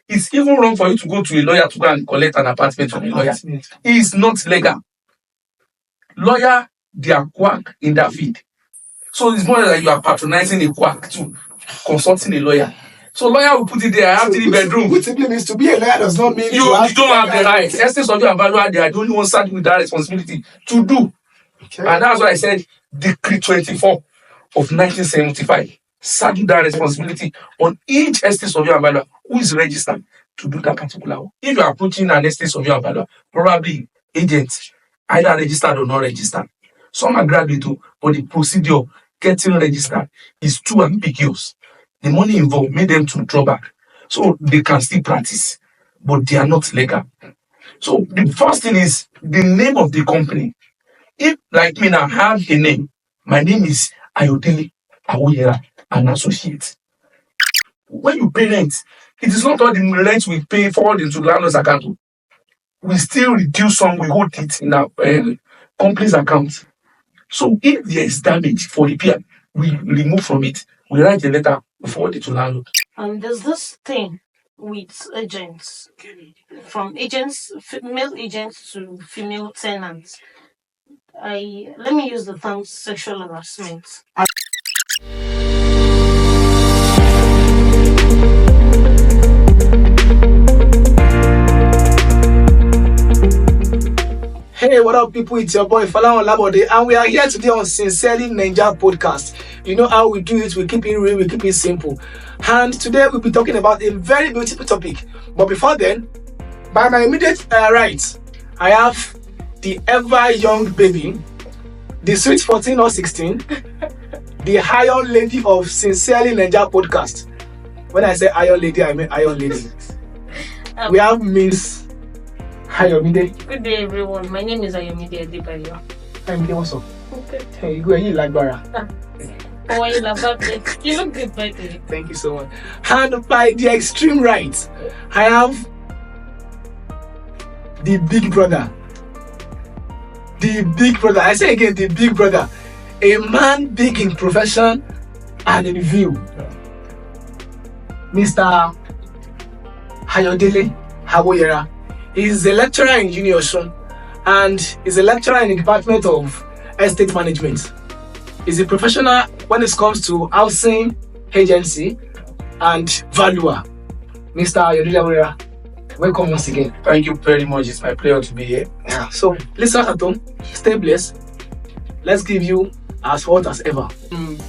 it's even wrong for you to go to a lawyer to go and collect an apartment from a lawyer. It's not legal. Lawyer, they are quack in that field. So it's more like you are patronizing a quack to consulting a lawyer. So lawyer will put it there. I have 3 bedrooms. Which simply means to be a lawyer does not mean you don't have the right. Estate surveyor and valuer, they are the only ones starting with that responsibility to do. Okay. And that's why I said Decree 24 of 1975 saddle that responsibility on each estate surveyor and valuer who is registered to do that particular work. If you are approaching an estate surveyor and valuer, probably agents, either registered or not registered. Some are graduate, but the procedure getting registered is too ambiguous. The money involved made them to draw back. So they can still practice, but they are not legal. So the first thing is the name of the company. If, like me now, have a name, my name is Ayodele Awoyera and Associates. When you pay rent, it is not all the rent we pay forward into the landlord's account. We still reduce some, we hold it in our company's account. So if there is damage for repair, we remove from it. We write a letter, we forward it to landlord. There's this thing with agents, from agents, male agents to female tenants. Let me use the term sexual harassment. Hey, what up, people? It's your boy Falawan Labode, and we are here today on Sincerely Ninja Podcast. You know how we do it, we keep it real, we keep it simple. And today we'll be talking about a very beautiful topic. But before then, by my immediate right, I have the ever young baby, the sweet 14 or 16, the iron lady of Sincerely Ninja Podcast. When I say iron lady, I mean iron lady. We have Miss Ayomide. Good day, everyone. My name is Ayomide Adebayo. Ayomide, what's up? Okay. Hey, you go and you like Bara. Oh, you love that. You look good, by the way. Thank you so much. And by the extreme right, I have the big brother. The big brother. I say again, the big brother. A man big in profession and in view. Mr. Ayodele Awoyera. He's a lecturer in Uniosun and is a lecturer in the Department of Estate Management. He's a professional when it comes to housing agency and valuer. Mr. Ayodele Awoyera, welcome once again. Thank you very much. It's my pleasure to be here. Yeah. So, listeners at home, stay blessed. Let's give you as hot as ever.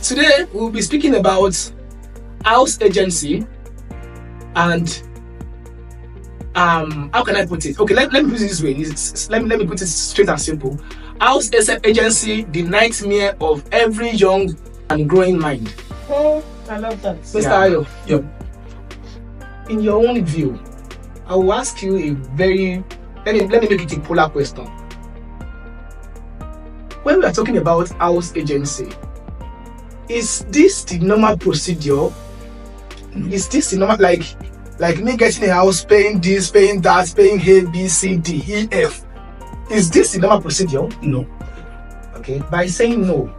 Today, we'll be speaking about house agency and how can I put it? Okay, let me put it this way. Let me put it straight and simple. House agency, the nightmare of every young and growing mind. Oh, I love that. Mr. Ayo, in your own view, I will ask you a very let me make it a polar question. When we are talking about house agency, is this the normal procedure? Is this the normal like me getting a house, paying this, paying that, paying A, B, C, D, E, F? Is this the normal procedure? No. Okay. By saying no,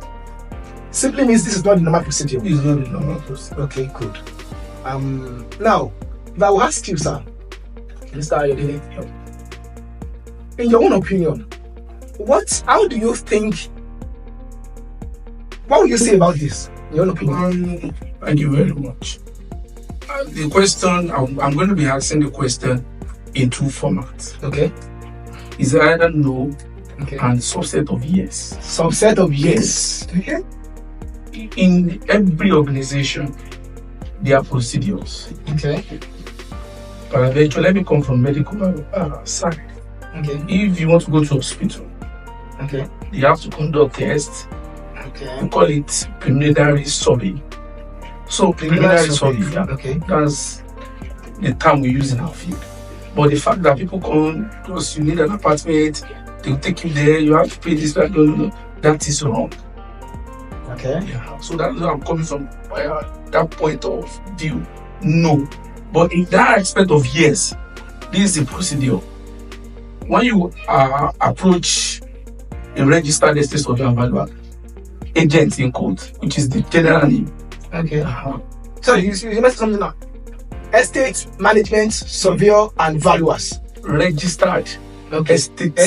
simply means this is not the normal procedure. It's not the normal procedure. Okay, good. Now, if I will ask you, sir, Mr. Ayodele, in your own opinion, how do you think, what would you say about this, in your own opinion? Thank you very much. The question, I'm going to be asking the question in 2 formats. Okay. Is either no and subset of yes. Subset of yes. Okay. In every organization, there are procedures. Okay. But eventually, let me come from medical side. Okay. If you want to go to hospital, okay, you have to conduct tests. Okay. We call it preliminary survey. So preliminary survey, okay, that's the term we use in our field. But the fact that people come because you need an apartment, they'll take you there, you have to pay this, that is wrong. Okay. Yeah. So that's where I'm coming from. That point of view, no. But in that aspect of yes, this is the procedure. When you approach a registered estate surveyor and valuer, agent in code, which is the general name. Okay. So you mentioned something now. estate management surveyor and valuers. Registered Okay. estate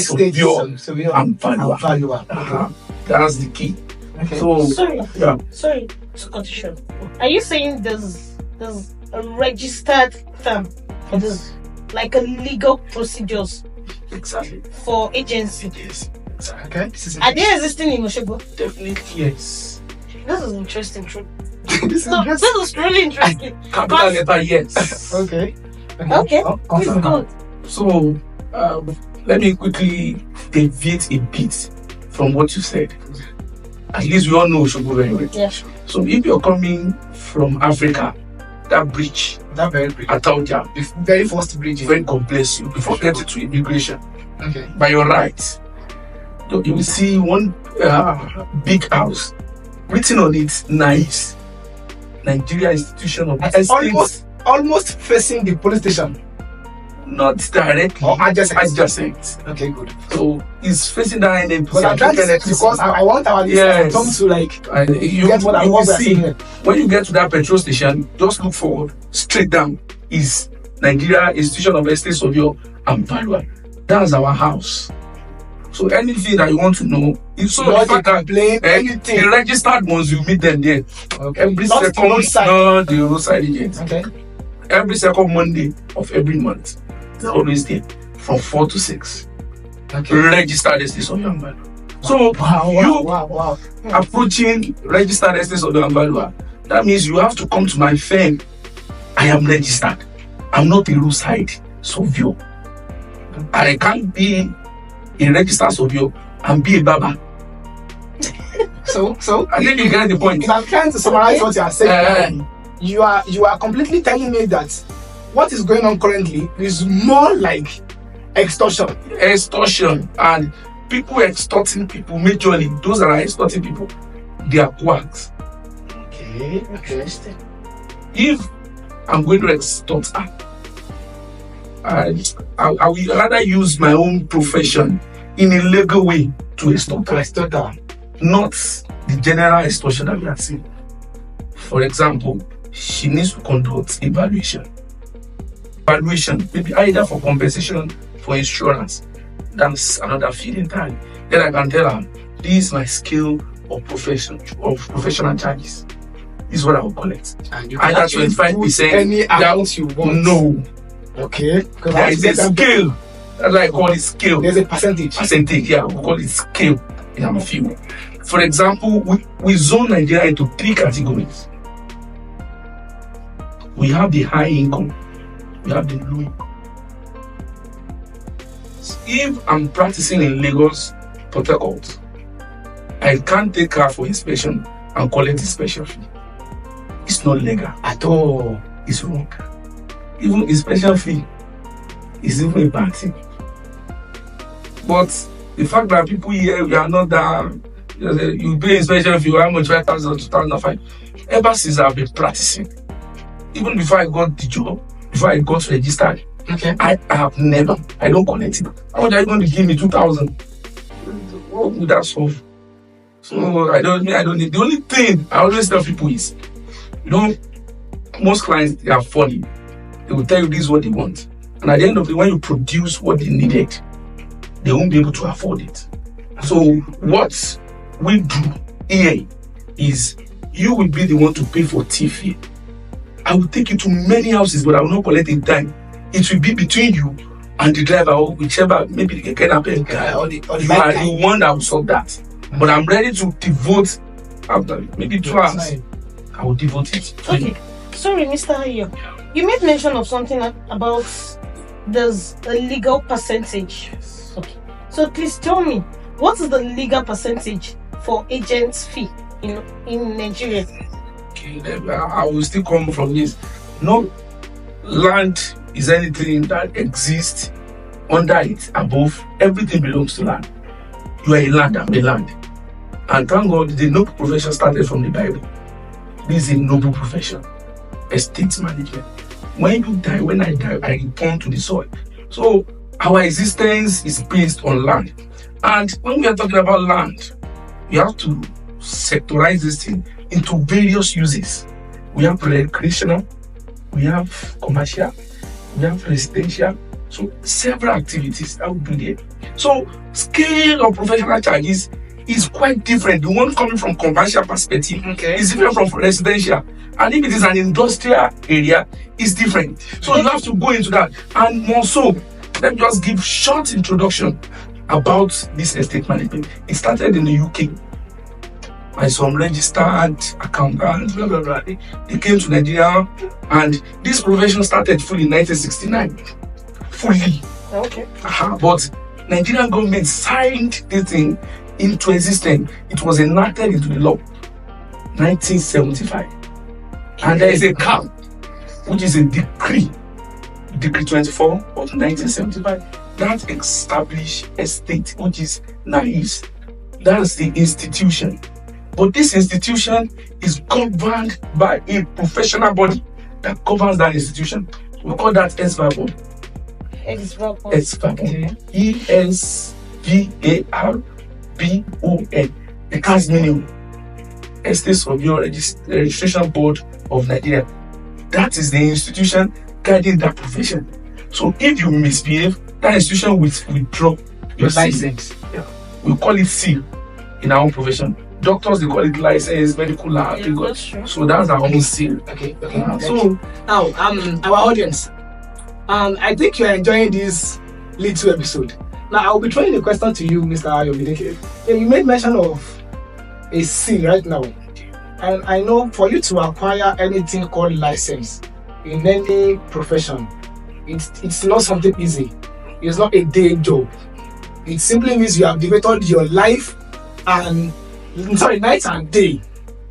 surveyor and valuer. valuer. That's the key. Okay. So Sorry, yeah, sorry to cut you short. Are you saying there's a registered firm for this, like a legal procedures exactly. for agency? Yes, Okay. This is Are they existing in Oshobo? definitely yes. This is interesting. True. this is No, this is really interesting. Capital letter yes. okay. Okay, please Awesome. go. So let me quickly deviate a bit from what you said. At least we all know Oshobo very well. Yeah. So if you're coming from Africa, that bridge That very big. at Tauja The very first bridge. very complex you before getting to immigration. Okay. By your right, you will see one big house written on it, nice Nigeria Institution of It's Estate. almost facing the police station. Not directly, Or adjacent. adjacent. Okay, good. So it's facing that NNPC. But I'm trying to say, because I want our listeners Yes. to like And you, get what you will we're see saying here. when you get to that petrol station, just look forward, straight down is Nigeria Institution of Estate Surveyor and Valuer. That's our house. So anything that you want to know, if so, Not in fact, complain, the anything. registered ones, you meet them there. Okay. Every Not the second, roadside. no, the roadside agent. Okay. Every second Monday of every month, they're always there from 4 to 6. Okay. Registered estate surveyor and valuer. So you Wow. approaching registered estate surveyor and valuer, that means you have to come to my firm. I am registered. I'm not a roadside surveyor. I can't be a registered surveyor and be a barber. So I think you get the point. if I'm trying to summarize what you are saying. Uh, You are completely telling me that what is going on currently is more like extortion. extortion and people extorting people majorly, those that are extorting people, they are quacks. Okay. Interesting. If I'm going to extort her, I will rather use my own profession in a legal way to extort her, Extorter. not the general extortion that we are seeing. For example, she needs to conduct evaluation, maybe either for compensation for insurance. That's another fee entirely. Then I can tell her, this is my skill or professional charges. This is what I will collect. And you can Either actually 25%, put any that- amount you want. No, Okay. Because there is a scale. That's why I call it scale. There's a percentage. Percentage, yeah, we call it scale in our field. For example, we zone Nigeria into 3 categories. We have the high income, we have the low income. If I'm practicing in Lagos, Port Harcourt, I can't take car for inspection and collect inspection fee. It's not legal At all. it's wrong. Even inspection fee is even a bad thing. But the fact that people here, we are not that, you pay inspection fee, how much, 5,000, 2,005. Ever since I've been practicing, even before I got the job, before I got registered, Okay. I have never, I don't collect it. How much are you going to give me? 2,000? What would that solve? So I don't need. The only thing I always tell people is, most clients, they are funny. They will tell you this is what they want. And at the end of the day, when you produce what they needed, they won't be able to afford it. So what we do here is, you will be the one to pay for TV. I will take you to many houses, but I will not collect a dime. It will be between you and the driver, or whichever, maybe the kidnapper guy, Or the you are the one that will solve that. But I'm ready to devote, after maybe 2 hours, I will devote it. Okay. Sorry, Mr. Ayo. You made mention of something about there's a legal percentage. Okay. So please tell me, what is the legal percentage for agent's fee in Nigeria? Okay, I will still come from this. No land is anything that exists under it, above. Everything belongs to land. You are a land, I'm a land. And thank God the noble profession started from the Bible. This is a noble profession. Estate management. When you die, when I die, I return to the soil. So our existence is based on land. And when we are talking about land, we have to sectorize this thing into various uses. We have recreational, we have commercial, we have residential, so several activities that we do there. So scale of professional charges is quite different. The one coming from commercial perspective is different from residential. And if it is an industrial area, it's different. So you have to go into that. And more so, let me just give short introduction about this estate management. It started in the UK by some registered accountants, blah, blah, blah. They came to Nigeria, and this profession started fully in 1969. Fully. Okay. But Nigerian government signed this thing into existence. It was enacted into the law 1975. And there is a cap, which is a decree 24 of 1975, that established estate, which is NAIS. That's the institution. But this institution is governed by a professional body that governs that institution. We call that S1Eps2. S1Eps2. ESVARBON. It has meaning Estate Surveyor Registration Board of Nigeria. That is the institution guiding that profession. So if you misbehave, that institution will withdraw your license. Yeah. We call it seal in our own profession. Doctors, they call it license, medical lab. That's true. So that's our own seal. Okay. So now, our audience, I think you're enjoying this little episode. Now, I'll be throwing a question to you, Mr. Ayomide. You made mention of a seal right now. And I know for you to acquire anything called license in any profession, it's not something easy. It's not a day job. It simply means you have devoted your life and night and day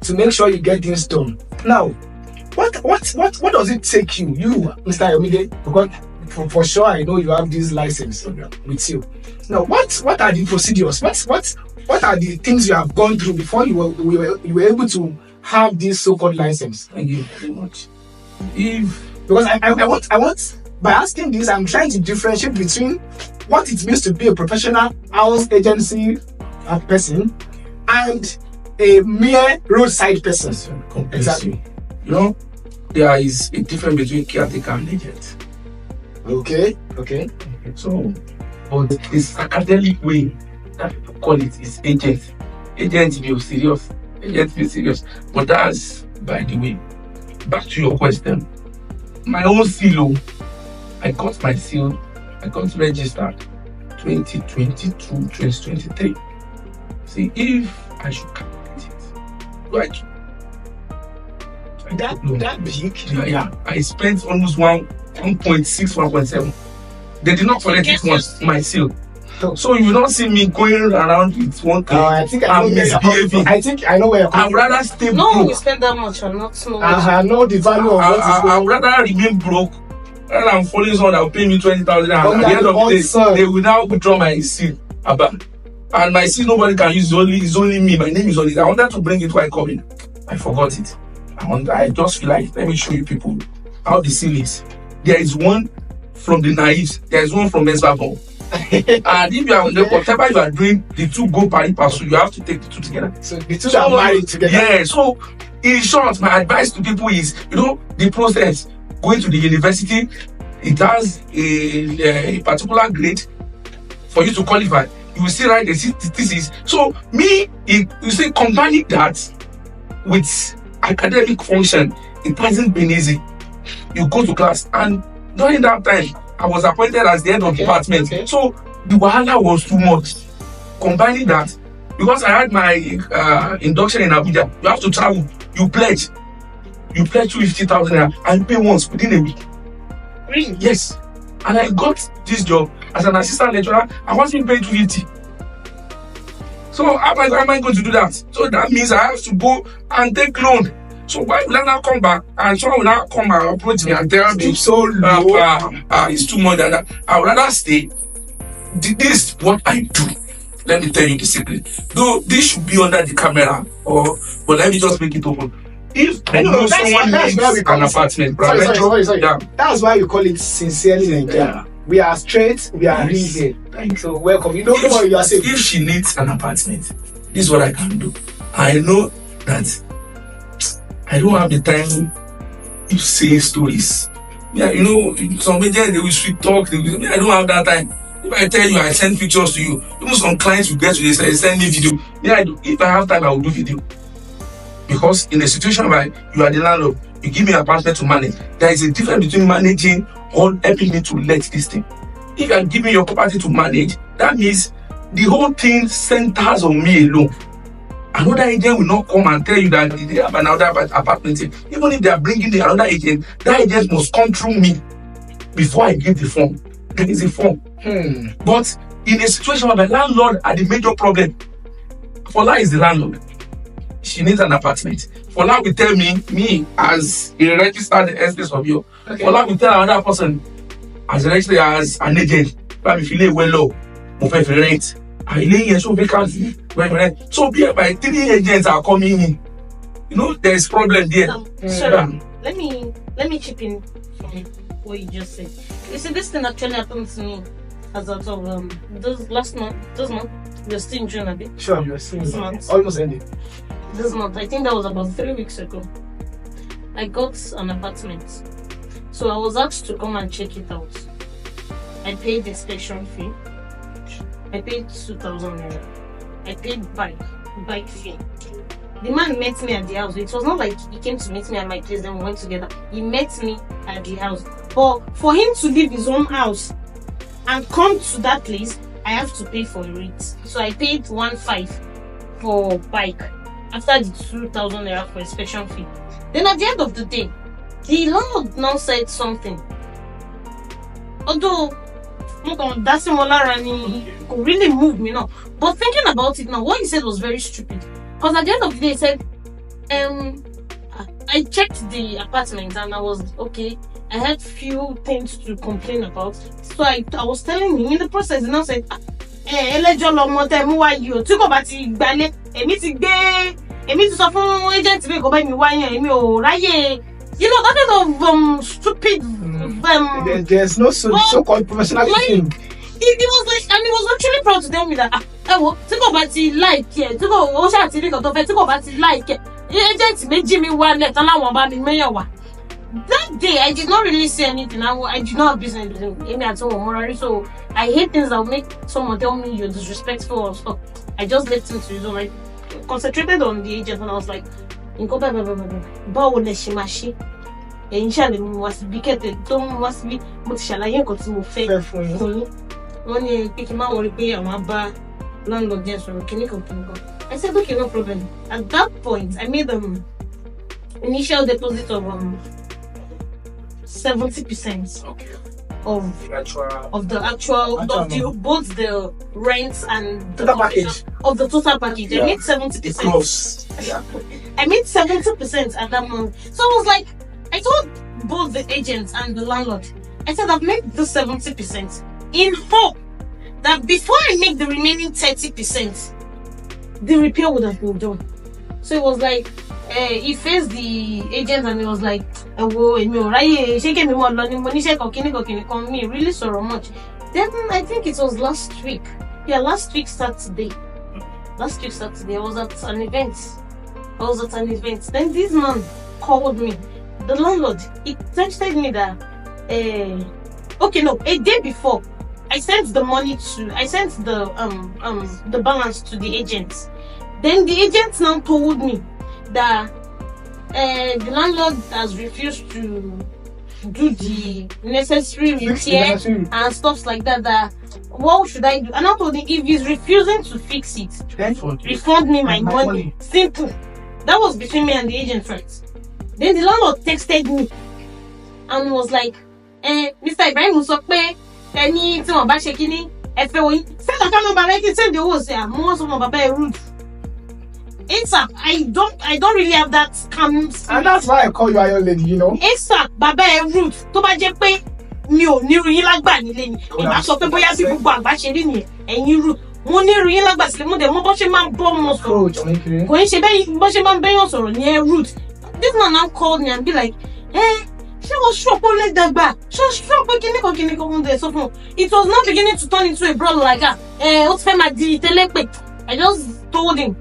to make sure you get things done. Now, what does it take you, Mr. Ayomide? Because for sure I know you have this license with you. Now, what are the procedures? What are the things you have gone through before you were able to have this so-called license? thank you very much. Because I want by asking this, I'm trying to differentiate between what it means to be a professional house agency person and a mere roadside person. Exactly. You know, there is a difference between caretaker and agent. Okay. So, but this academic way that people call it is agent. Agent be serious. But that's by the way. Back to your question. My own seal, I got my seal. I got registered 2022, 2023. See, if I should calculate it, right? That big? Yeah. I spent almost 1.6, 1.7. They did not collect it once, my seal. So you will not see me going around with one thing. I think I know misbehaving. I think I know where you're I'd coming rather stay No, broke. you spend that much and not know. I know the value of what is going I'd rather remain broke rather than following someone that will pay me 20,000 and at the end of the day, they will now withdraw my seal. And my seal nobody can use, it's only me. My name is on it. I wanted to bring it while coming. I forgot it. I just feel like, let me show you people how the seal is. There is one from the naives, there is one from S1Eps2. And if you are whatever you are doing, the two go pari passu, you have to take the two together. So the two are married together. Yeah, so in short, my advice to people is, the process, going to the university, it has a particular grade for you to qualify. You will still write the thesis. So you see, combining that with academic function, it hasn't been easy. You go to class, and during that time, I was appointed as the head of department. Okay. So the wahala was too much. Combining that, because I had my induction in Abuja, you have to travel. You pledge 250,000 and pay once within a week. Really? Yes. And I got this job as an assistant lecturer. I wasn't paid 250. So how am I going to do that? So that means I have to go and take loan. So why will I now come back and someone will now come and approach me and tell me so low? It's too much than that. I would rather stay. This is what I do. Let me tell you the secret. Though this should be under the camera, but let me just make it open. If I know someone needs an apartment, sorry. Yeah. That's why we call it sincerely Nigeria. Yeah. We are straight, we are real here. So welcome. You don't know what you are saying. If she needs an apartment, this is what I can do. I know that I don't have the time you say stories. Yeah, you know, some agents they will sweet talk. I don't have that time. If I tell you, I send pictures to you. Even some clients will get to this, send me video. Yeah, if I have time, I will do video. Because in a situation where you are the landlord, you give me an apartment to manage. There is a difference between managing or helping me to let this thing. If you are giving your property to manage, that means the whole thing centers on me alone. Another agent will not come and tell you that they have another apartment. Even if they are bringing another agent, that agent must come through me before I give the form. There is a form. But in a situation where the landlord are the major problem, Fola is the landlord. She needs an apartment. Fola will tell me as a registered estate of you. Fola will tell another person as registered as an agent. But if you live well low, move rent. I lay here so vacancy. So be by 3 agents are coming in. You know, there's problem there. Sorry, let me chip in from what you just said. You see, this thing actually happened to me as out of this month. We're still in June, a bit. Sure, you're seeing this month. Almost ending. This month, I think that was about 3 weeks ago. I got an apartment, so I was asked to come and check it out. I paid the inspection fee. I paid 2,000 naira. I paid bike fee. The man met me at the house. It was not like he came to meet me at my place, then we went together. He met me at the house. But for him to leave his own house and come to that place, I have to pay for it. So I paid 1,500 for bike after the 2,000 naira for inspection fee. Then at the end of the day, the landlord now said something. Although that's could really move me now. But thinking about it now, what he said was very stupid. Because at the end of the day, he said, I checked the apartment and I was okay. I had few things to complain about. So I was telling him in the process, and I said, ẹlẹ́jọ́ lọmọ tẹ́ mú wá yìí o, tí kò bá ti gbalẹ̀, èmi ti sọ fún agent mi kò bá mi wá yẹn, èmi ò ráyè. You know, that kind of stupid. There's no so-called professional thing. He was like, and he was actually proud to tell me that tí kò bá ti like ẹ, tí kò ó ṣáà ti rí kan tó fẹ́, tí kò bá ti like ẹ, agent méjì mi wá lẹ̀ tán láwọn bá mi mẹ́yàn wá. That day, I did not really say anything. I did not have business with him. Amy at all, so I hate things that will make someone tell me you're disrespectful or stuff. I just left him to his own. I concentrated on the agent and I was like, báwo lẹ ṣe máa ṣe? Ẹ̀yin ṣàlẹ̀ mi wá síbi kẹ́tẹ̀ tó ń wá síbi mo ti ṣàlàyé nǹkan tí mo fẹ́ fún yín. Wọ́n ní pé kí n má wọrí pé àwọn á bá landlord jẹ́ sọ̀rọ̀ kíníkan. I said, okay, no problem. At that point, I made initial deposit of 70% of the actual both the rent and the package of the total package. I made 70%. I made 70% at that month. So I was like, I told both the agents and the landlord, I said I've made the 70% in hope that before I make the remaining 30%, the repair would have been done. So it was like, he faced the agent and he was like, me really sorrow much. Then I think it was last week. Yeah, last week Saturday. I was at an event. Then this man called me. The landlord, he texted me that a day before I sent the balance to the agents. Then the agents now told me that the landlord has refused to do the necessary repair and stuff like that. That what should I do? And I told him, if he's refusing to fix it, refund me my money. Simple. That was between me and the agent, right? Then the landlord texted me and was like, Mr. Ibrahim sọ pé ẹni tí wọ́n bá ṣe kíní ẹ fẹ́ wọ̀nyí. Send account number rẹ kí n send the owó sí à mo wọ́n sọ fún bàbá ẹ rude. ASAP, I don't really have that calm. And that's why I call you Iron Lady, you know. ASAP, bàbá ẹ rude. Tó bá jẹ́ pé mi ò ní rí yín lágbà nílé ni. Ìbá sọ pé bóyá bí gbogbo àgbà ṣe rí nìyẹn, ẹ̀yin rude. Mo ní rí yín lágbà sílẹ̀ mo dẹ̀ mo bó ṣe máa ń bọ́ ọmọ sọ̀rọ̀. Kò ń ṣe bẹ́ẹ̀ bó ṣe máa ń bẹ́yàn sọ̀rọ̀ ní ẹ rude. This man now called me and be like, she was shocked on let that back. She was shocked by kiniko there. So it was not beginning to turn into a brawl like that. I just told him,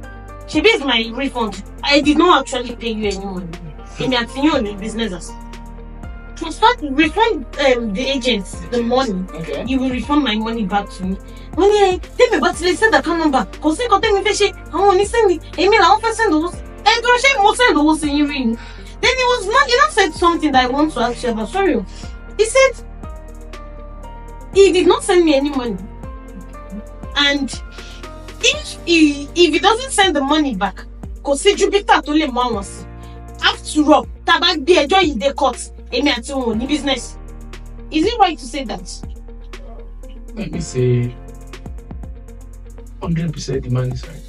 she is my refund. I did not actually pay you any money. In that you only business. refund the agents the money. Okay. You will refund my money back to me. Money, tell me about the send account number. Cause they got me fishy. I want to send me. Email. I want to send those. And go share more send those in your ring. Then he was not. He not said something that I want to ask you about. Sorry, he said he did not send me any money, and if he doesn't send the money back, cause say Jupiter told him once. After all, tabak be a joy in the court. Amy at home, business. Is it right to say that? Let me say 100% the man is right.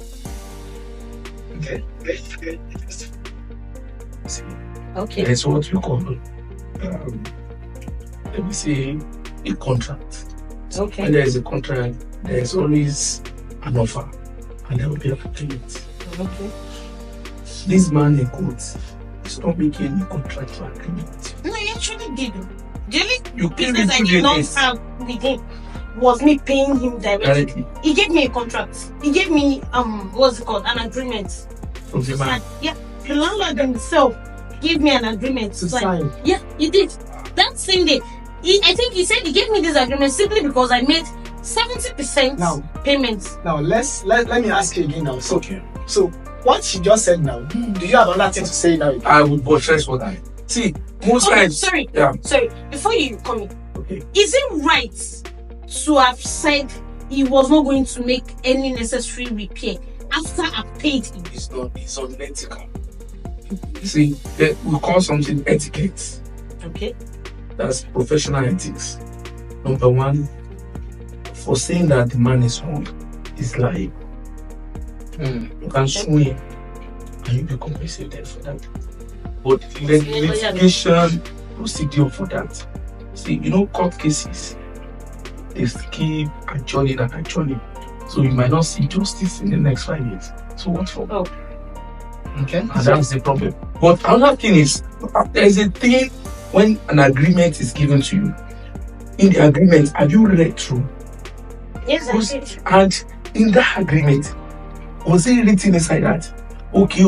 Okay. See, Okay. there's what you call let me say a contract. When Okay. there is a contract, there is always an offer and there will be a payment. Okay. This man in court is not making any contractual agreement. No, he actually did. The only You came business I into did not this have with him was me paying him directly. directly He gave me a contract. He gave me what's it called? An agreement. from the man. Yeah. The landlord himself gave me an agreement To sign. Yeah, he did. That same day. I think he said he gave me this agreement simply because I made 70% Now- payments. Now let me ask you again now. So Okay. what she just said now, do you have another thing to say now? I would buttress what I see. Most Okay, times, sorry. yeah, Sorry, before you come in, okay. is it right to have said he was not going to make any necessary repair after I paid him? It's unethical. See, we call something etiquette. Okay. That's professional ethics. Number one, for saying that the man is wrong is lying. You can sue him and you'll be compensated for that. But litigation procedure for that. See, court cases, they keep adjourning and adjourning. So you might not see justice in the next 5 years. So what for? Oh. Okay. And that's the problem. But another thing is, there's a thing when an agreement is given to you. In the agreement, have you read through? Yes, I did. And in that agreement, was it written inside that? Okay,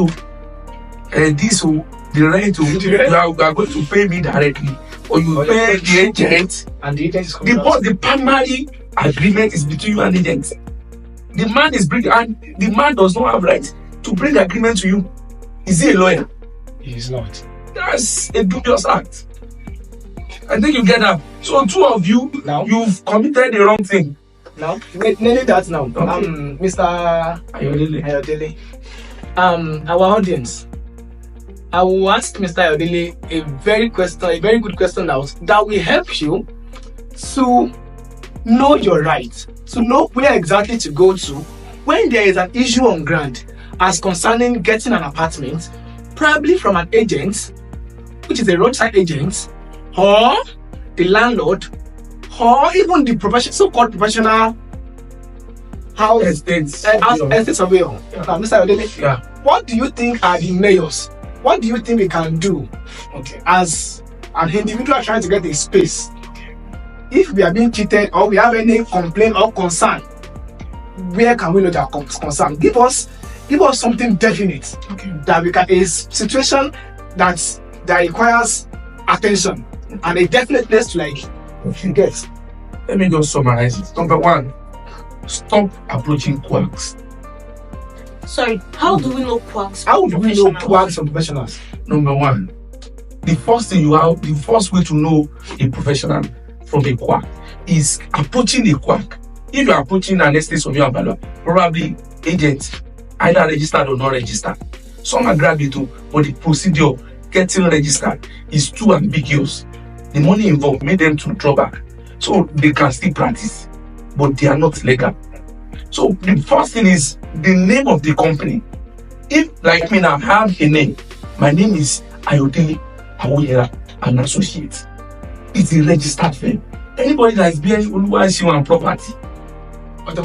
the rent you are going to pay me directly, or you pay the agent. And the agent is coming out. The primary agreement is between you and the agent. The man is bringing, and the man does not have right to bring agreement to you. Is he a lawyer? He is not. That's a dubious act. I think you get that. So two of you, Now? you've committed the wrong thing. Now, nearly that now. Okay. Mr. Ayodele. Ayodele. Our audience, I will ask Mr. Ayodele a very good question now that will help you to know your right, to know where exactly to go to when there is an issue on ground as concerning getting an apartment, probably from an agent, which is a roadside agent, or the landlord, or even the so-called professional house Estate estate surveyor. Now, Mr. Ayodele, Yeah. what do you think are the mayors? What do you think we can do Okay. as an individual trying to get a space? If we are being cheated or we have any complaint or concern, where can we know that concern? Give us something definite Okay. that we can, a situation that requires attention and a definite place to get. Let me just summarize it. Number one, stop approaching quacks. Sorry, how do we know quacks? How do we know Professionals? quacks from professionals? Number one, the first way to know a professional from a quack is approaching a quack. If you are approaching an estate surveyor and valuer, probably agent, either registered or not registered. Some are graduate, but the procedure getting registered is too ambiguous. The money involved made them to draw back. So they can still practice, but they are not legal. So the first thing is the name of the company. If, like me now, I have a name, my name is Ayodele Awoyera and Associates. It's a registered firm. Anybody that is bearing Oluwasiu and property,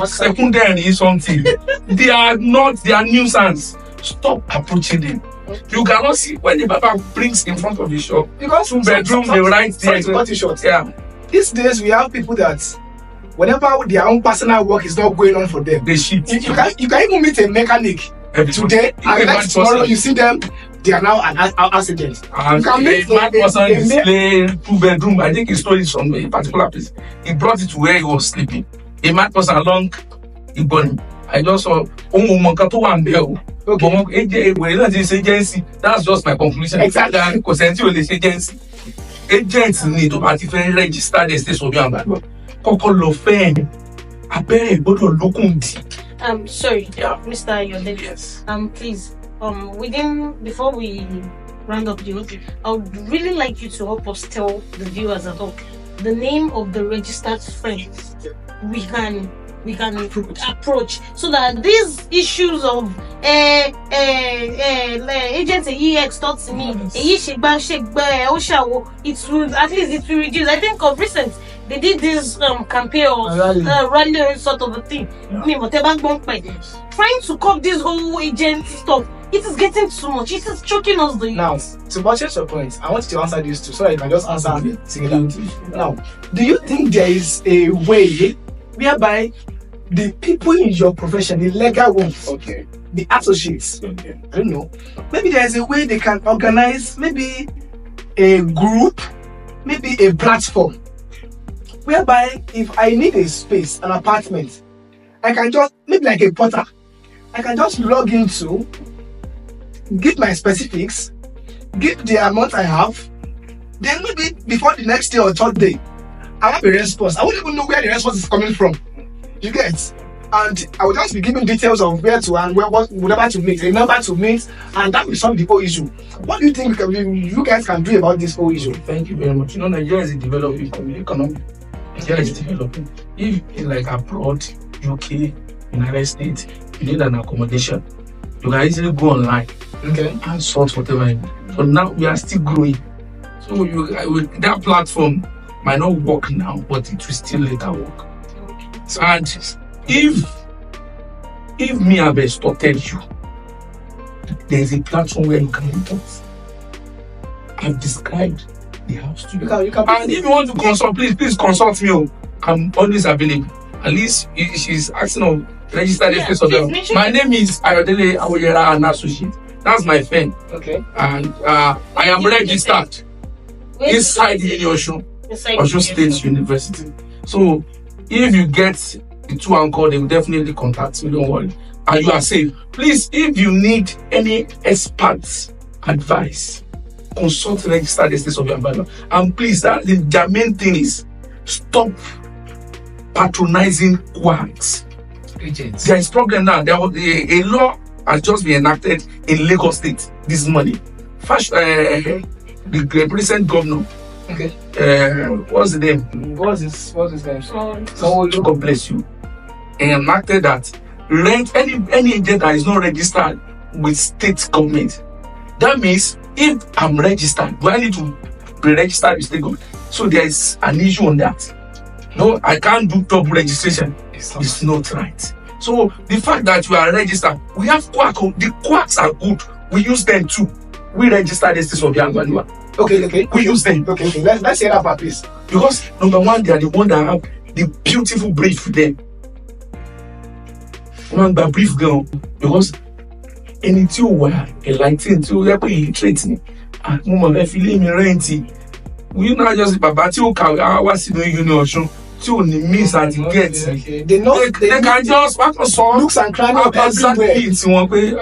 secondary is something. They are nuisance. Stop approaching them. You cannot see when the Baba brings in front of the shop. Because 2 bedroom, they write there. to cut it short. Yeah, These days we have people that whenever their own personal work is not going on for them, they shit. you can even meet a mechanic Every today Even and one next tomorrow person. you see them they are now an house agent. And a mad person display 2-bedroom. I think he stole it from a particular place. He brought it to where he was sleeping. A mad person along Ibon. I just saw agency. That's just my conclusion. Exactly. Because agency. Agents need to register the state of your ambassador. Sorry, Yeah. Mr. Yodele. Yes. Please, before we round up the whole thing, I would really like you to help us tell the viewers at all the name of the registered friends we can approach so that these issues of agents extorts me, it will at least it will reduce. I think of recent they did this campaign of rally sort of a thing. Trying to cut this whole agent stuff. It is getting too much. It is choking us. Now, to buttress your point, I want you to answer these two so that you can just answer together. Now, do you think there is a way whereby the people in your profession, the legal ones, the associates, I don't know, maybe there is a way they can organize maybe a group, maybe a platform, whereby if I need a space, an apartment, I can just, maybe like a portal, I can just log into, give my specifics, give the amount I have, then maybe before the next day or third day, I have a response. I won't even know where the response is coming from. You get? And I will just be giving details of where to and whatever to meet, a number to meet, and that will solve the whole issue. What do you think you guys can do about this whole issue? Thank you very much. Nigeria is a developing economy. Nigeria is developing. If in like abroad, UK, United States, you need an accommodation, you can easily go online and sort whatever you need. But now we are still growing. So that platform might not work now, but it will still later work. And if me have extorted you, there is a platform where you can report. I've described the house to you. And if you want to consult, please consult me. I'm always available. At least she's asking of registered place of them. My name is Ayodele Awoyera and Associate. That's my friend. And I am registered inside the Osun State University. So if you get the 2 anchor, they will definitely contact me. Don't worry. And you are safe. Please, if you need any expert advice, consult registered estates of your environment. And please, the main thing is stop patronizing quacks. Agents. There is problem now. A law has just been enacted in Lagos State this morning. First, the recent governor. What's the name? What's his name? God bless you. And enacted that rent any agent that is not registered with state government. That means if I'm registered, do I need to be registered with state government? So there is an issue on that. No, I can't do double registration. It's not right. So the fact that you are registered, we have quack. The quacks are good. We use them too. We register the state of Yangalua. Okay. We use them. Okay. Let's hear that part, please. Because number one, they are the one that have the beautiful brief for them. One by brief girl, because anything you were enlightened to you illiterate me. And woman, if you leave me renting, we not just Baba tí ó kàwé wá sí Union Ọ̀ṣun tí ò ní miss and get. They know they can just back on some looks and cranny of everywhere. Tí wọ́n pé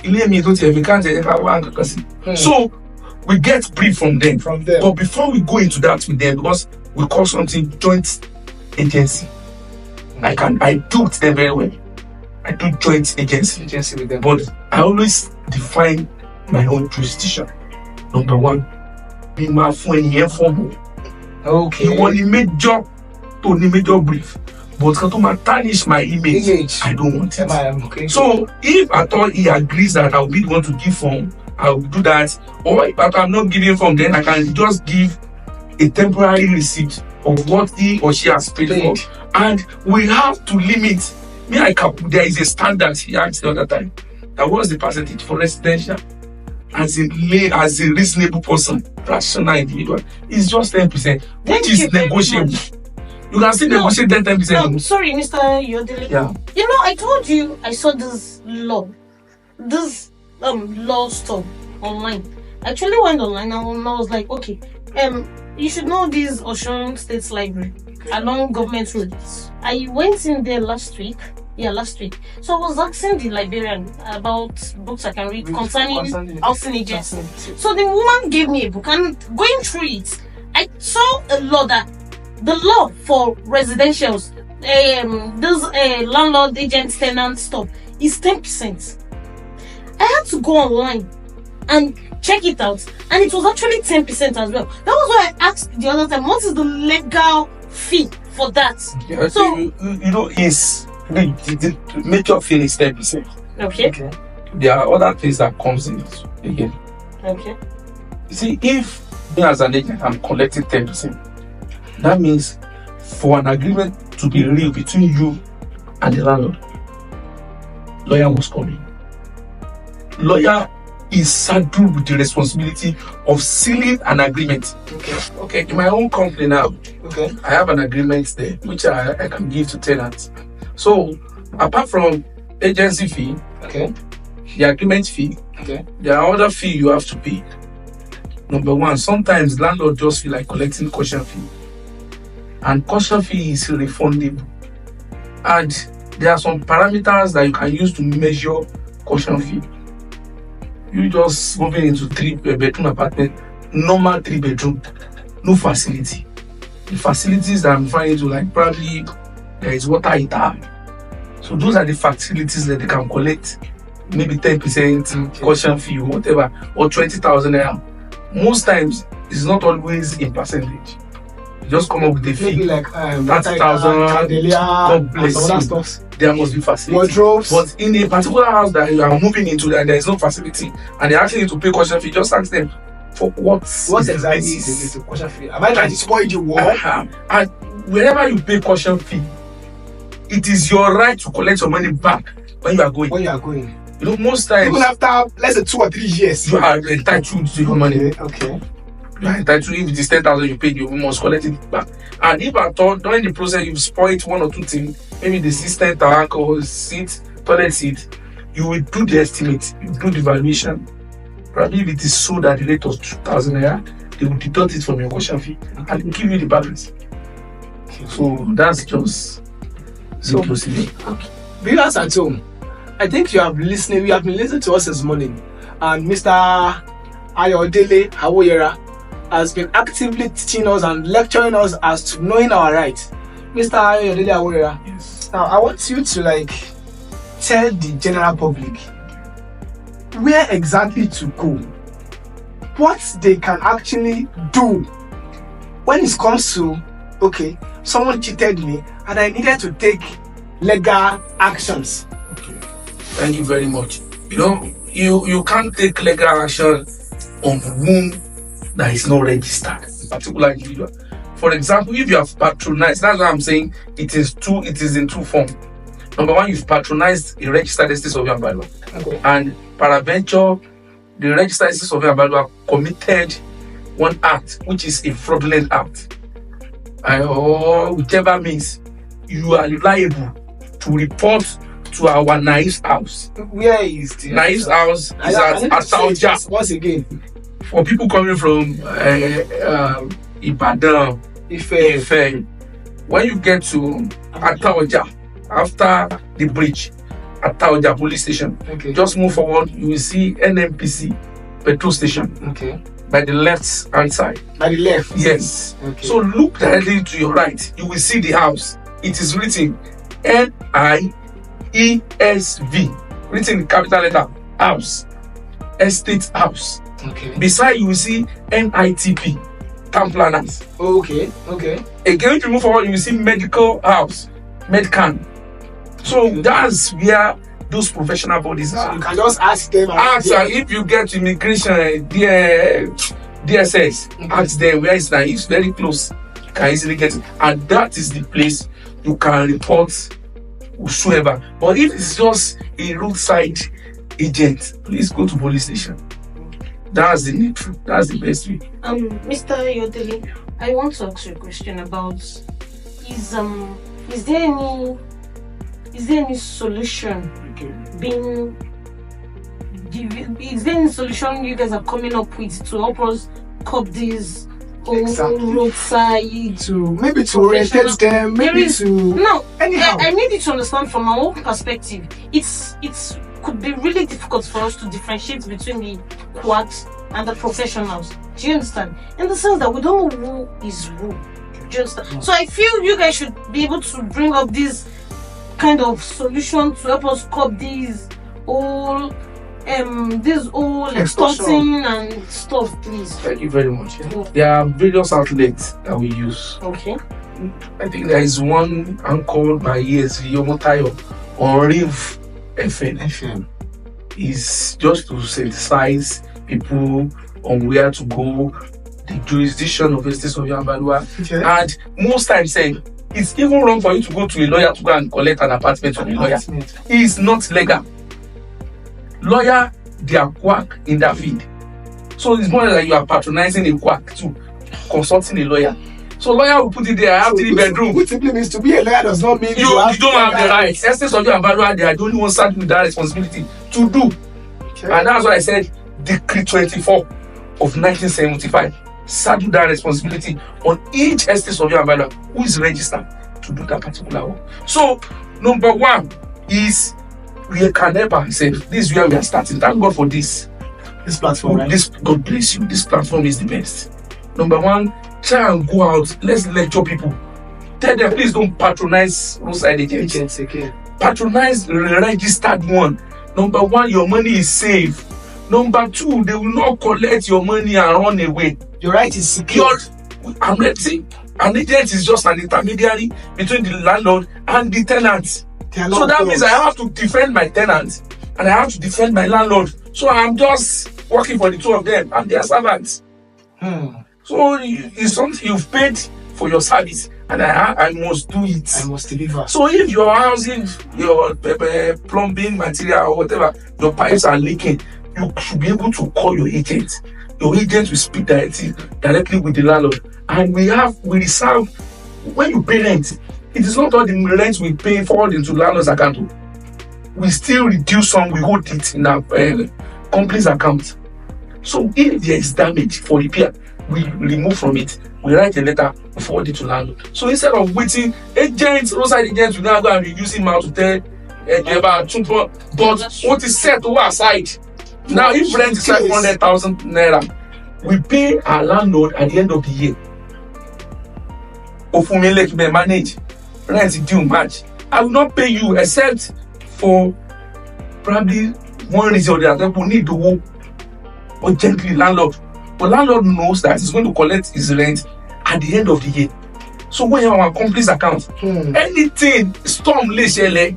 ilé mi tó tiẹ̀ fi káńtẹ̀ ẹ̀ka wá nǹkan sí. So we get brief from them. But before we go into that with them, because we call something joint agency. I do with them very well. I do joint agency with them. But I always define my own jurisdiction. Number one, be my phone here for me. Okay. You want the major brief. But to tarnish my image, I don't want it. Okay. So if at all he agrees that I'll be the one to give form, I'll do that. Or if I'm not giving form, then I can just give a temporary receipt of what he or she has paid for. And we have to limit. There is a standard he asked the other time. That was the percentage for residential as a reasonable person, rational individual. It's just 10%, which is negotiable. You can still negotiate 10%. Sorry, Mr. Yodele. Yeah. I told you I saw this law stuff online. I actually went online and I was like, okay, you should know this Osun State Library along government roads. I went in there last week. Yeah, last week. So I was asking the librarian about books I can read concerning housing agency. So the woman gave me a book, and going through it, I saw a law that the law for residentials, those landlord, agent, tenant stuff is 10%. I had to go online and check it out, and it was actually 10% as well. That was why I asked the other time, what is the legal fee for that? Yeah, so you know, it's the major fee is 10%. Okay. There are other things that comes in it again. Okay. You see, if me as an agent I'm collecting 10%, that means for an agreement to be real between you and the landlord, lawyer must come in. Lawyer is saddled with the responsibility of sealing an agreement. Okay. In my own company now, I have an agreement there which I can give to tenants. So apart from agency fee, the agreement fee, there are other fee you have to pay. Number one, sometimes landlord just feel like collecting caution fee, and caution fee is refundable. And there are some parameters that you can use to measure caution fee. You just moving into 3-bedroom apartment, normal 3-bedroom, no facility. The facilities that I'm referring to, like probably there is water heater. So those are the facilities that they can collect maybe 10% caution fee or whatever, or 20,000 naira. Most times it's not always in percentage. You just come up with a fee. Maybe like 30,000. God bless you. There must be facility. Wardrobes. But in a particular house that you are moving into and there is no facility and they actually need to pay caution fee, just ask them for what exactly is the caution fee? Am I trying to spoil the war? And wherever you pay caution fee, it is your right to collect your money back when you are going. You know, most times, even after less than 2 or 3 years, you are entitled to your money. Okay. You are entitled. If it is 10,000 you paid, you must collect it back. And if at all during the process you've spoiled 1 or 2 things, maybe the system tank or seat, toilet seat, you will do the estimate, you do the valuation. Probably if it is sold at the rate of 2,000 naira, they will deduct it from your caution fee and give you the balance. So that's just the procedure. Viewers at home, I think you have been listening to us this morning, and Mr. Ayodele Hawoyera has been actively teaching us and lecturing us as to knowing our rights. Mr. Ayodele Hawoyera, Yes. Now I want you to tell the general public where exactly to go, what they can actually do when it comes to, okay, someone cheated me and I needed to take legal actions. Thank you very much. You know, you can't take legal action on whom that is not registered, a particular individual. For example, if you have patronized, that's why I'm saying it is in two forms. Number one, you've patronized a registered estate surveyor and valuer. And peradventure, the registered estate surveyor and valuer committed one act which is a fraudulent act. Or whichever means, you are liable to report to our Naif's house. Where is the Naif's house? Is at Atauja. Once again, For people coming from Ibadan, Ife, when you get to Atauja, after the bridge, Atauja police station, just move forward, you will see NNPC petrol station. By the left hand side. By the left? Yes. So look directly to your right, you will see the house. It is written NIESV, written in capital letter, house, estate house. Beside you will see NITP, town planners. Again, if you move forward, you will see medical house, Medcan. So that's where those professional bodies are. You can just ask them. If you get to immigration, DSS, ask them where it's It's very close. You can easily get it. And that is the place you can report whosoever. But if it's just a roadside agent, please go to police station. That's the needful. That's the best way. Mr. Yodeli, I want to ask you a question about is there any solution being is there any solution you guys are coming up with to help us curb these roadside to orientate them, anyhow. I need you to understand from our own perspective, it's could be really difficult for us to differentiate between the quacks and the professionals. Do you understand? In the sense that we don't know who is who. Do you understand? So I feel you guys should be able to bring up this kind of solution to help us curb these all extorting and stuff, please. Thank you very much. There are various outlets that we use. Okay. I think there is one anchored by ESV Yomotayo on Rev FM. Is just to sensitize people on where to go, the jurisdiction of the state of Yambalua. Okay. And most times it's even wrong for you to go to a lawyer to go and collect an apartment from a lawyer. It's not legal. Lawyer, they are quack in that field. So it's more like you are patronizing a quack too, consulting a lawyer. So lawyer will put it there, I have 3 bedrooms. Which simply means to be a lawyer does not mean you don't have the right. Estate of Yambalua, they are the only ones saddled with that responsibility to do. Okay. And that's why I said Decree 24 of 1975 saddle that responsibility on each estate of Yambalua who is registered to do that particular work. So number 1 is we can help ourselves. This is where we are starting. Thank God for this platform. Right? This, God bless you. This platform is the best. Number 1, try and go out. Let's lecture people. Tell them, please don't patronize roadside agents. Okay. Patronize the registered one. Number 1, your money is safe. Number 2, they will not collect your money and run away. Your right is secure. An agent is just an intermediary between the landlord and the tenant. So that means I have to defend my tenant and I have to defend my landlord. So I'm just working for the 2 of them and their servants. So it's something you've paid for your service and I must do it. I must deliver. So if your housing, your plumbing material or whatever, your pipes are leaking, you should be able to call your agent. Your agent will speak directly with the landlord. And we reserve, when you pay rent, it is not all the rent we pay forward into landlord's account. We still reduce some, we hold it in our company's account. So if there is damage for repair, we remove from it. We write a letter, we forward it to landlord. So instead of waiting, roadside agents will now go and reduce him out to tell about but what is set over aside. Now if rent is 500,000 naira, we pay our landlord at the end of the year. Ofumile may manage. Rent due March. I will not pay you except for probably one reason or the other. People need to work urgently, landlord. But landlord knows that he's going to collect his rent at the end of the year. So when you have a company's account, anything storm leshele,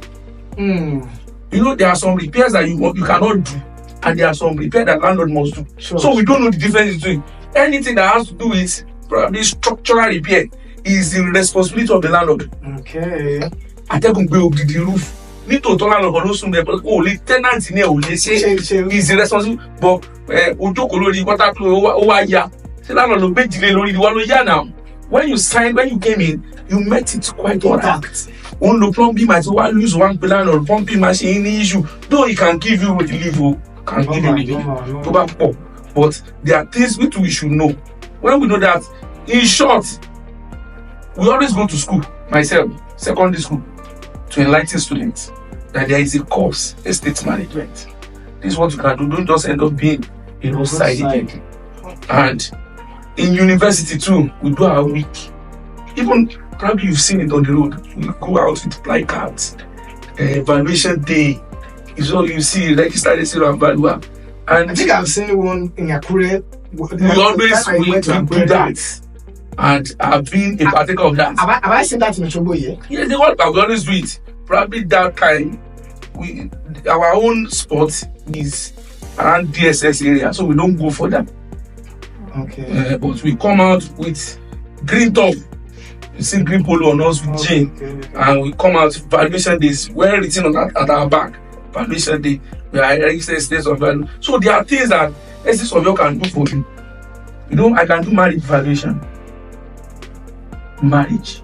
you know there are some repairs that you cannot do, and there are some repairs that landlord must do. So we don't know the difference between anything that has to do with probably structural repair. Is the responsibility of the landlord. Okay. Atẹ́gùn gbé ògidì roof. Nítòótọ́ landlord kan ló sún bẹ́ẹ̀ pé o lè tenant ní ẹ̀ ò lè ṣe. Is the responsibility. But ojókòó lórí waterflow ó wá ya. Ṣé landlord ló gbéjìlé lórí ìwà ló yá now? When you came in, you met it quite alright. Òun lo plumbing might lose one pe landlord plumbing machine ní issue. Though he can give you relief can give you relief tó bá pọ̀. But there are things which we should know. When we know that, in short, we always go to school, myself, secondary school, to enlighten students that there is a course, estate management. This is what you can do. Don't just end up being a roadside agent. And in university too, we do our week. Even probably you've seen it on the road. We go out with placards. Evaluation day is all you see. Registered estate and value. And I think I've seen one in Akure. We always do that. And I've been a partaker of that. Have I seen that in Chobo here? Yeah, the one we always do it. Probably that time, our own spot is around DSS area, so we don't go for that. Okay. But we come out with green top. You see green polo on us with jean, and we come out valuation days. Well written at our back. Valuation day. We are registered states of value. So there are things that estates of you can do for you. You know, I can do marriage valuation. Marriage,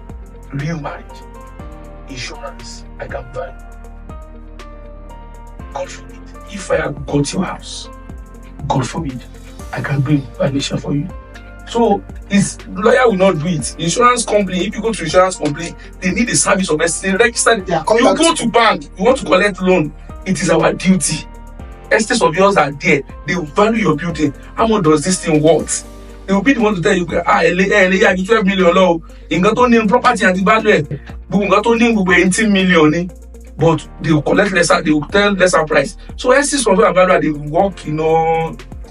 real marriage, insurance, I can value. God forbid, if I have got your house, God forbid, I can bring violation for you. So his lawyer will not do it. Insurance company, if you go to insurance company, they need a service of estate registered. Yeah, You go to bank, you want to collect loan, it is our duty. Estates of yours are there. They will value your building. How much does this thing worth? They will be the one to tell you, 12 million low. You got to name property and the value. You got to name 18 million. But they will collect lesser, they will tell lesser price. So estates of your value, they will work,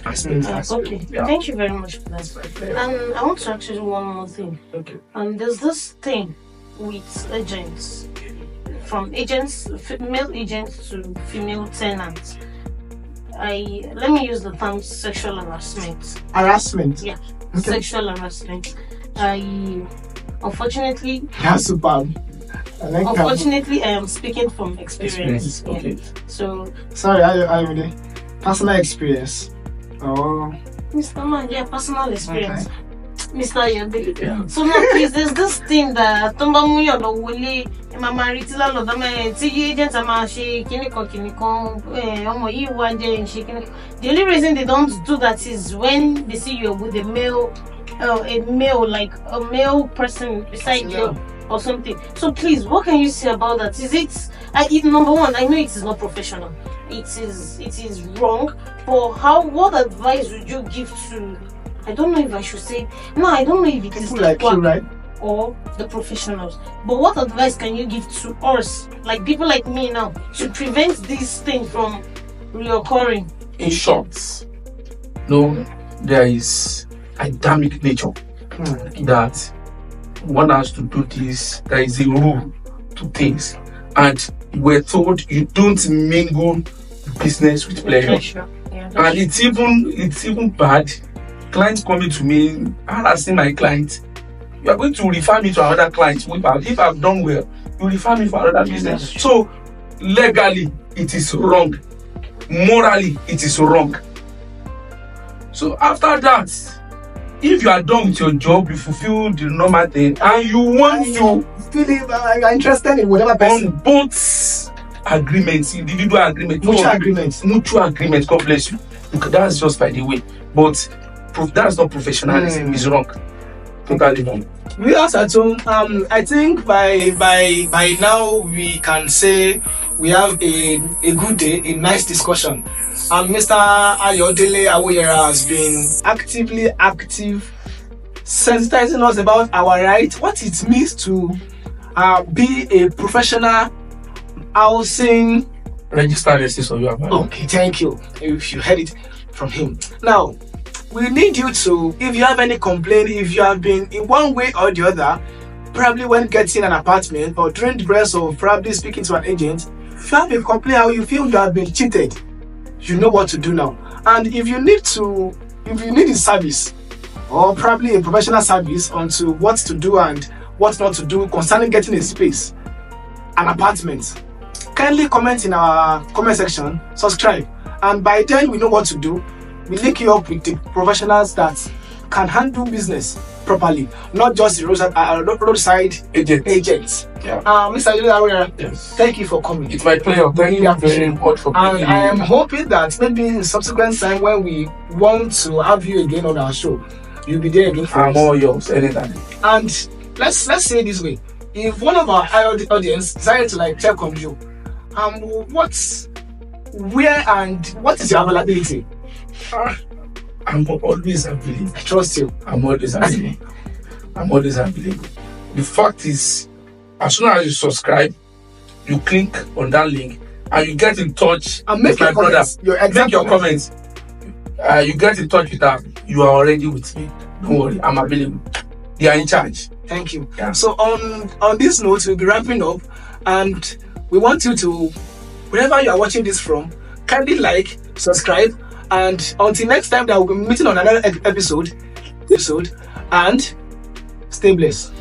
aspects. Okay, Yeah. thank you very much for that. I want to ask you one more thing. Okay. There's this thing with agents, from male agents to female tenants. Let me use the term sexual harassment. Harassment. Yeah, Okay. sexual harassment. Unfortunately, That's superb. I like that. unfortunately, I am speaking from experience. Yeah. Okay. So, Sorry, I really personal experience. Oh, Mr. Man, yeah, personal experience. Mr. Yode. Yeah. So now, please, there's this thing that Tomba Muyo no Wole, Mama Ritila Lodama, TG agents are mashi, Kiniko, the only reason they don't do that is when they see you with a male, like a male person beside you or something. So please, what can you say about that? Is it, number one, I know it is not professional. It is wrong. But what advice would you give to, I don't know if I should say, no, I don't know if it is people like you, right? or the professionals. But what advice can you give to us, like people like me now, to prevent this thing from reoccurring? In short, no, there is Adamic nature that one has to do this. There is a rule to things, and we're told you don't mingle business with pleasure. Yeah, And it's even bad. Clients coming to me, harassing my client. You are going to refer me to another client. If I've done well, you refer me for another business. So legally, it is wrong. Morally, it is wrong. So after that, if you are done with your job, you fulfill the normal thing, and you want to Feel you're interested in whatever person. on both agreements, individual agreements, mutual agreements. God bless you. Look, that's just by the way, but that's not professionalism. It's wrong. Totally wrong. We also at home, I think by now we can say we have a good day, a nice discussion. Mr. Ayodele Awoyera has been active, sensitizing us about our rights, what it means to be a professional housing Registered estates of your value. Okay, thank you. If you heard it from him. Now, we need you to, if you have any complaint, if you have been in one way or the other, probably when getting an apartment or during the process of probably speaking to an agent, if you have a complaint how you feel you have been cheated, you know what to do now. And if you need a service or probably a professional service onto what to do and what not to do concerning getting a space, an apartment, kindly comment in our comment section, subscribe, and by then we know what to do. We link you up with the professionals that can handle business properly, not just the roadside agents. Yeah. Mr. Ayodele, Yes. thank you for coming. It's my pleasure. Thank you very much for And being I am here. hoping that maybe in subsequent time when we want to have you again on our show, you'll be there again for I'm us. all yours anytime. And let's say it this way: if one of our audience decided to check on you, where and what is your availability? I'm always available. I trust you. I'm always available. The fact is, as soon as you subscribe, you click on that link and you get in touch And make with my your brother. comments. Make your comments. You get in touch with her. You are already with me. Don't worry, I'm available. They are in charge. Thank you. Yeah. So on this note, we'll be wrapping up, and we want you to, wherever you are watching this from, kindly subscribe, and until next time that we'll be meeting on another episode, and stay blessed.